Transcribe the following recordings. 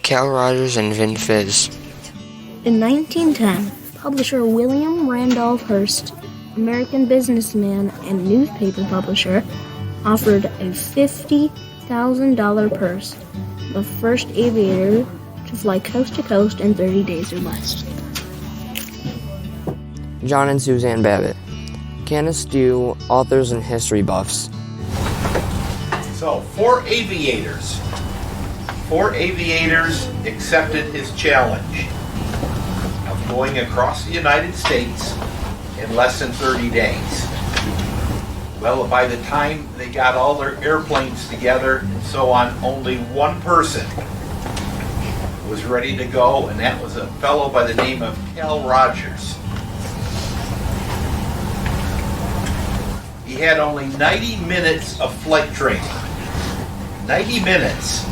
Cal Rogers and Vin Fiz. In 1910, publisher William Randolph Hearst, American businessman and newspaper publisher, offered a $50,000 purse, the first aviator to fly coast to coast in 30 days or less. John and Suzanne Babbitt. Candace Dew, authors and history buffs. So, four aviators accepted his challenge of going across the United States in less than 30 days. Well, by the time they got all their airplanes together and so on, only one person was ready to go, and that was a fellow by the name of Cal Rogers. He had only 90 minutes of flight training. 90 minutes.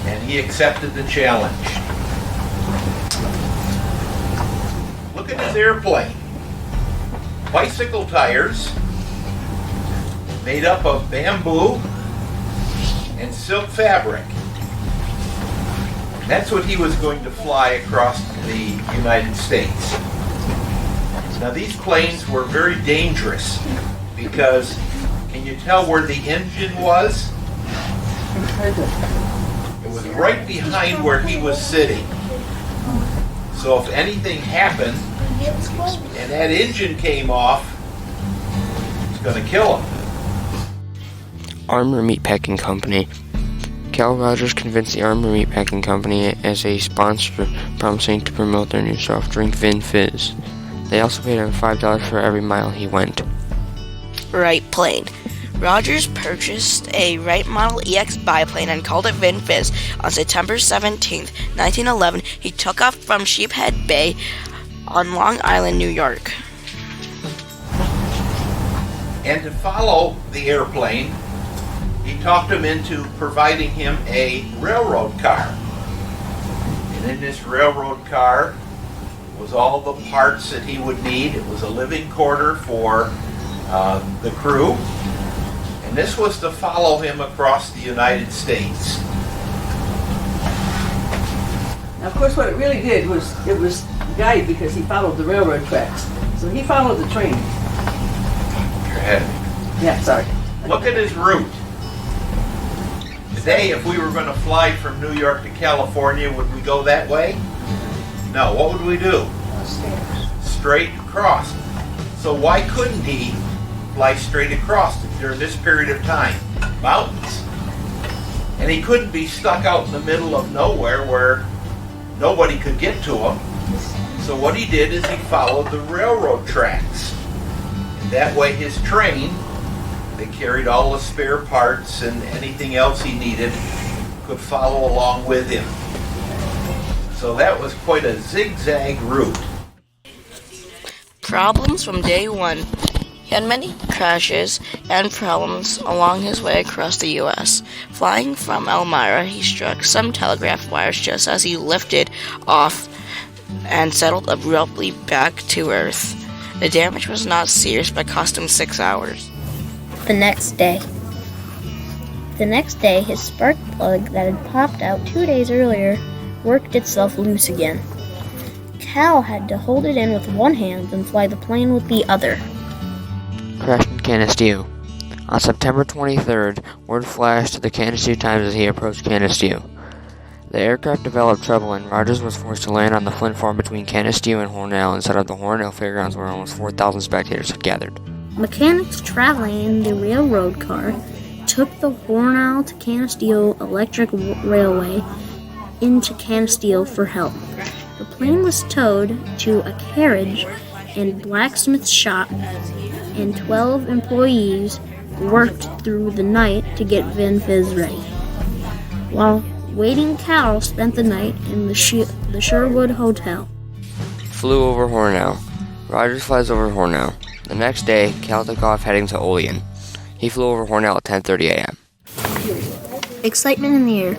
And he accepted the challenge. Look at his airplane. Bicycle tires made up of bamboo and silk fabric. That's what he was going to fly across the United States. Now these planes were very dangerous because, can you tell where the engine was? It was right behind where he was sitting. So if anything happened and that engine came off, it's going to kill him. Armour Meatpacking Company. Cal Rogers convinced the Armour Meatpacking Company as a sponsor, promising to promote their new soft drink, Vin Fiz. They also paid him $5 for every mile he went. Wright plane. Rogers purchased a Wright Model EX biplane and called it Vin Fiz. On September 17, 1911, he took off from Sheephead Bay on Long Island, New York. And to follow the airplane, he talked him into providing him a railroad car. And in this railroad car was all the parts that he would need. It was a living quarter for the crew. And this was to follow him across the United States. Now, of course, what it really did was, it was guided because he followed the railroad tracks. So he followed the train. You're ahead. Yeah, sorry. Look at his route. Today, if we were going to fly from New York to California, would we go that way? No, what would we do? Straight across. So why couldn't he fly straight across during this period of time? Mountains. And he couldn't be stuck out in the middle of nowhere where nobody could get to him. So what he did is he followed the railroad tracks. And that way his train, that carried all the spare parts and anything else he needed, could follow along with him. So that was quite a zigzag route. Problems from day one. He had many crashes and problems along his way across the U.S. Flying from Elmira, he struck some telegraph wires just as he lifted off and settled abruptly back to Earth. The damage was not serious but cost him 6 hours. The next day, his spark plug that had popped out 2 days earlier worked itself loose again. Cal had to hold it in with one hand and fly the plane with the other. Crash in Canisteo. On September 23rd, word flashed to the Canisteo Times as he approached Canisteo. The aircraft developed trouble and Rogers was forced to land on the Flint Farm between Canisteo and Hornell instead of the Hornell Fairgrounds where almost 4,000 spectators had gathered. Mechanics traveling in the railroad car took the Hornell to Canisteo Electric Railway into Canisteo for help. The plane was towed to a carriage and blacksmith shop, and 12 employees worked through the night to get Vin Fiz ready. While waiting, Cal spent the night in the Sherwood Hotel. Flew over Hornell. Rogers flies over Hornell. The next day, Cal took off heading to Olean. He flew over Hornell at 10:30 a.m. Excitement in the air.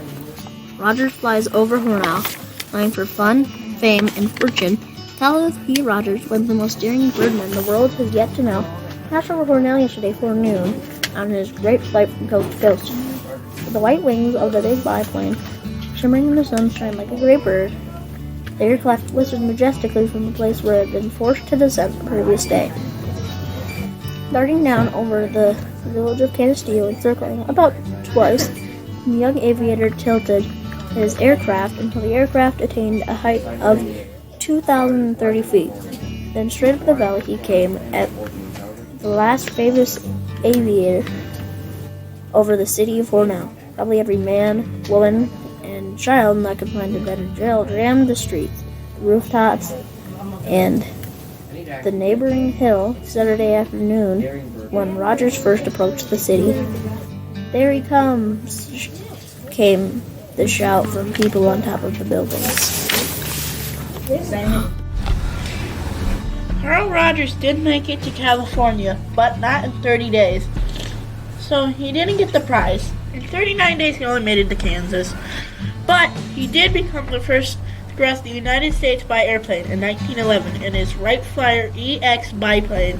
Rogers flies over Hornell, flying for fun, fame, and fortune. Cal P. Rogers, one of the most daring birdmen the world has yet to know, crashed over Hornell yesterday forenoon on his great flight from coast to coast. With the white wings of the big biplane shimmering in the sunshine like a great bird. The aircraft whistled majestically from the place where it had been forced to descend the previous day. Darting down over the village of Canisteo and circling about twice, the young aviator tilted his aircraft until the aircraft attained a height of 2,030 feet. Then straight up the valley he came at the last famous aviator over the city of Hornell. Probably every man, woman, and child not confined to bed or jail jammed the streets, the rooftops, and the neighboring hill Saturday afternoon when Rogers first approached the city. "There he comes!" came the shout from people on top of the buildings. Carl Rogers did make it to California, but not in 30 days. So he didn't get the prize. In 39 days he only made it to Kansas. But he did become the first to cross the United States by airplane in 1911 in his Wright Flyer EX biplane.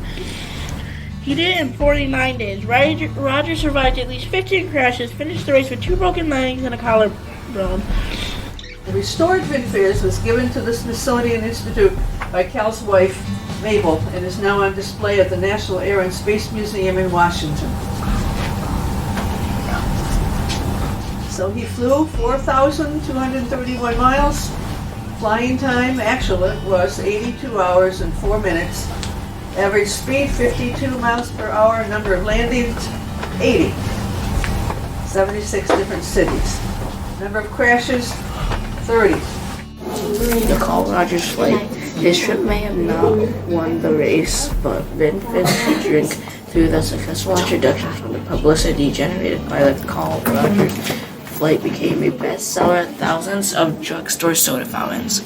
He did it in 49 days. Rogers survived at least 15 crashes, finished the race with 2 broken legs and a collarbone. The restored Vin Fiz was given to the Smithsonian Institute by Cal's wife, Mabel, and is now on display at the National Air and Space Museum in Washington. So he flew 4,231 miles. Flying time actual was 82 hours and 4 minutes. Average speed 52 miles per hour. Number of landings 80. 76 different cities. Number of crashes 30. The Carl Rogers flight. His trip may have not won the race, but Vin Fiz drink through the successful introduction from the publicity generated by the Carl Rogers flight became a bestseller at thousands of drugstore soda fountains.